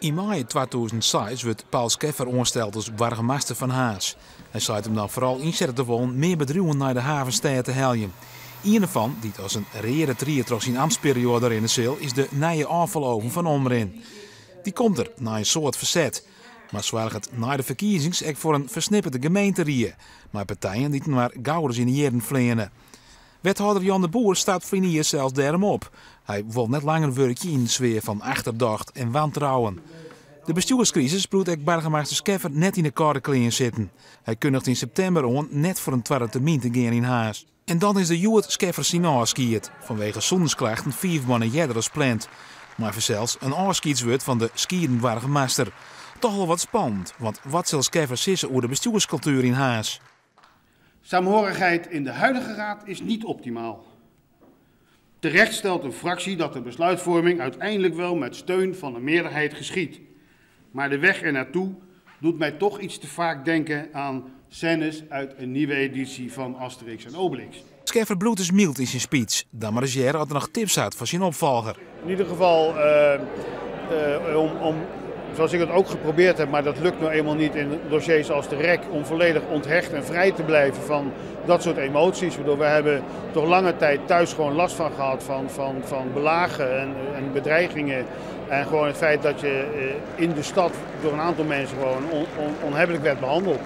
In mei 2006 werd Paul Scheffer aangesteld als burgemeester van Haas. Hij sluit hem dan vooral inzetten te willen meer bedrijven naar de havenstad te helpen. Een ervan, die als een reële trier trots zijn ambtsperiode erin zil, is de nieuwe afvaloven van Omrin. Die komt er na een soort verzet. Maar zorgt het na de verkiezings ook voor een versnipperde gemeenterie. Maar partijen die maar gouders in de jaren vleenen. Wethouder Jan de Boer staat vrienden zelfs daarom op. Hij wil net langer werkje in de sfeer van achterdocht en wantrouwen. De bestuurscrisis bloedt ook burgemeester Scheffer net in de koude kleren zitten. Hij kondigt in september aan net voor een tweede termijn te gaan in Haas. En dan is de Joert Scheffer zijn afskiet. Vanwege zonnesklachten 5 maanden eerder als pland. Maar zelfs een afskietswoord van de skiën burgemeester. Toch wel wat spannend, want wat zal Scheffer sissen over de bestuurscultuur in Haas? Saamhorigheid in de huidige raad is niet optimaal. Terecht stelt een fractie dat de besluitvorming uiteindelijk wel met steun van een meerderheid geschiedt. Maar de weg ernaartoe doet mij toch iets te vaak denken aan scènes uit een nieuwe editie van Asterix en Obelix. Scheffer bloed is mild in zijn speech. Dan maar eens had er nog tips uit voor zijn opvolger. In ieder geval zoals ik het ook geprobeerd heb, maar dat lukt nou eenmaal niet in dossiers als de REC, om volledig onthecht en vrij te blijven van dat soort emoties. We hebben toch lange tijd thuis gewoon last van gehad van belagen en bedreigingen. En gewoon het feit dat je in de stad door een aantal mensen gewoon onhebbelijk werd behandeld.